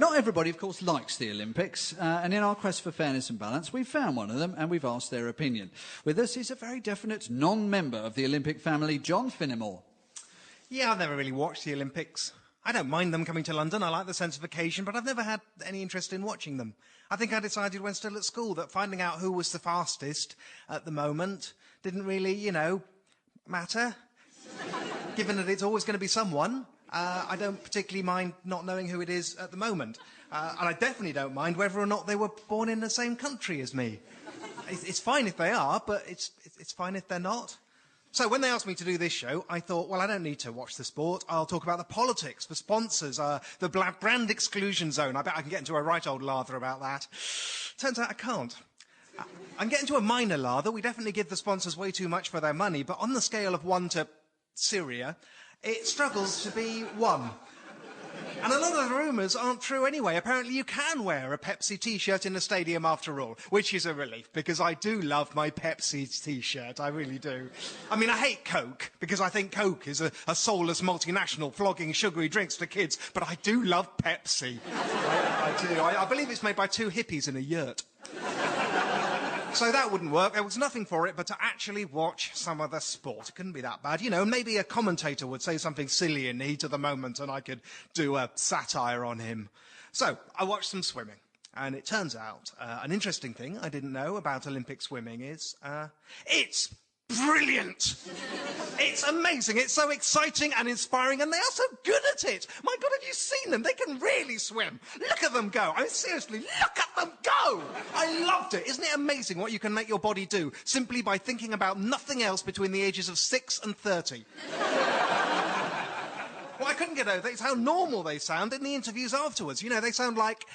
Not everybody, of course, likes the Olympics, and in our quest for fairness and balance, we've found one of them and we've asked their opinion. With us is a very definite non-member of the Olympic family, John Finnemore. Yeah, I've never really watched the Olympics. I don't mind them coming to London, I like the sense of occasion, but I've never had any interest in watching them. I think I decided when still at school that finding out who was the fastest at the moment didn't really, matter. Given that it's always going to be someone, I don't particularly mind not knowing who it is at the moment. And I definitely don't mind whether or not they were born in the same country as me. It's fine if they are, but it's fine if they're not. So when they asked me to do this show, I thought, well, I don't need to watch the sport. I'll talk about the politics, the sponsors, the brand exclusion zone. I bet I can get into a right old lather about that. Turns out I can't. I can get into a minor lather. We definitely give the sponsors way too much for their money, but on the scale of 1 to Syria, it struggles to be 1. And a lot of the rumours aren't true anyway. Apparently you can wear a Pepsi T-shirt in the stadium after all, which is a relief, because I do love my Pepsi T-shirt, I really do. I mean, I hate Coke, because I think Coke is a soulless multinational flogging sugary drinks to kids, but I do love Pepsi. I do. I believe it's made by 2 hippies in a yurt. So that wouldn't work. There was nothing for it but to actually watch some of the sport. It couldn't be that bad. Maybe a commentator would say something silly in the heat of the moment and I could do a satire on him. So I watched some swimming. And it turns out an interesting thing I didn't know about Olympic swimming is it's brilliant. It's amazing. It's so exciting and inspiring, and they are so good at it. My God, have you seen them? They can really swim. Look at them go. I mean, seriously, look at them go. I loved it. Isn't it amazing what you can make your body do simply by thinking about nothing else between the ages of 6 and 30? What I couldn't get over is how normal they sound in the interviews afterwards. They sound like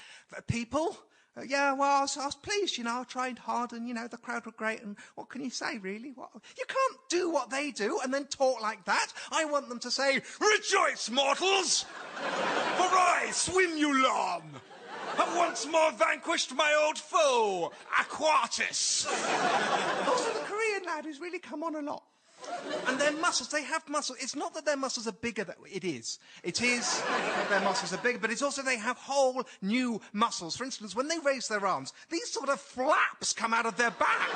people. Yeah, well, I was pleased, I trained hard and, the crowd were great and what can you say, really? You can't do what they do and then talk like that. I want them to say, "Rejoice, mortals, for I swim you long, have once more vanquished my old foe, Aquatis." Also, the Korean lad who's really come on a lot. And their muscles, they have muscles. It's not that their muscles are bigger, it is. It is that their muscles are bigger, but it's also they have whole new muscles. For instance, when they raise their arms, these sort of flaps come out of their back.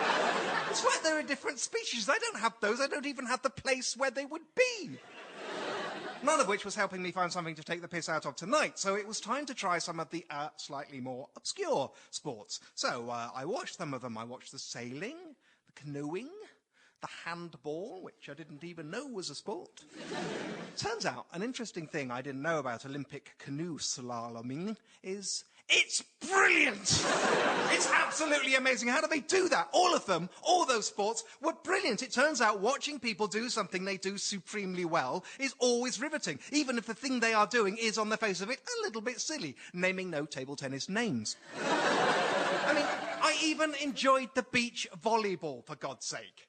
It's like they're a different species. I don't have those. I don't even have the place where they would be. None of which was helping me find something to take the piss out of tonight, so it was time to try some of the slightly more obscure sports. So I watched some of them. I watched the sailing, the canoeing, the handball, which I didn't even know was a sport. Turns out, an interesting thing I didn't know about Olympic canoe slaloming is it's brilliant! It's absolutely amazing. How do they do that? All of them, all those sports, were brilliant. It turns out watching people do something they do supremely well is always riveting, even if the thing they are doing is, on the face of it, a little bit silly, naming no table tennis names. I mean, I even enjoyed the beach volleyball, for God's sake.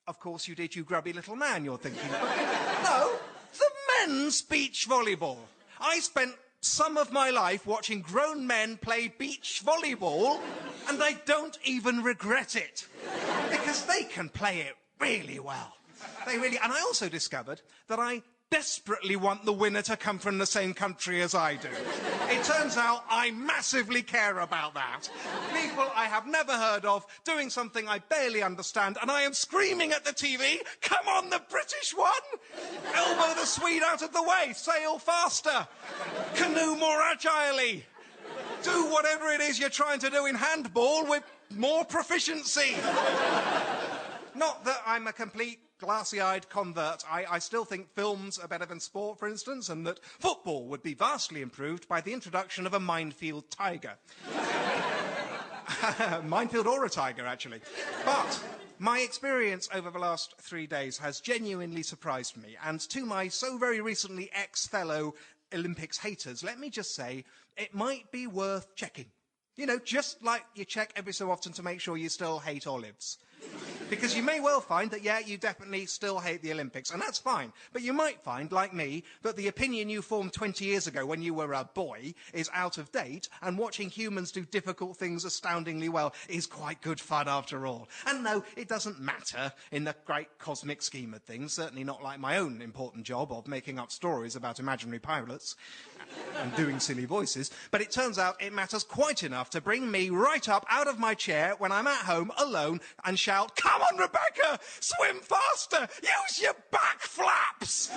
Of course you did, you grubby little man, you're thinking. No, the men's beach volleyball. I spent some of my life watching grown men play beach volleyball, and I don't even regret it. Because they can play it really well. And I also discovered that I desperately want the winner to come from the same country as I do. It turns out I massively care about that. People I have never heard of doing something I barely understand, and I am screaming at the TV, "Come on, the British one! Elbow the Swede out of the way! Sail faster! Canoe more agilely! Do whatever it is you're trying to do in handball with more proficiency!" Not that I'm a complete glassy-eyed convert. I still think films are better than sport, for instance, and that football would be vastly improved by the introduction of a minefield tiger. Minefield or a tiger, actually. But my experience over the last 3 days has genuinely surprised me, and to my so very recently ex-fellow Olympics haters, let me just say, it might be worth checking. Just like you check every so often to make sure you still hate olives. Because you may well find that, yeah, you definitely still hate the Olympics, and that's fine. But you might find, like me, that the opinion you formed 20 years ago when you were a boy is out of date, and watching humans do difficult things astoundingly well is quite good fun after all. And no, it doesn't matter in the great cosmic scheme of things, certainly not like my own important job of making up stories about imaginary pilots and doing silly voices, but it turns out it matters quite enough to bring me right up out of my chair when I'm at home alone and shout, "Come on, Rebecca! Swim faster! Use your back flaps!"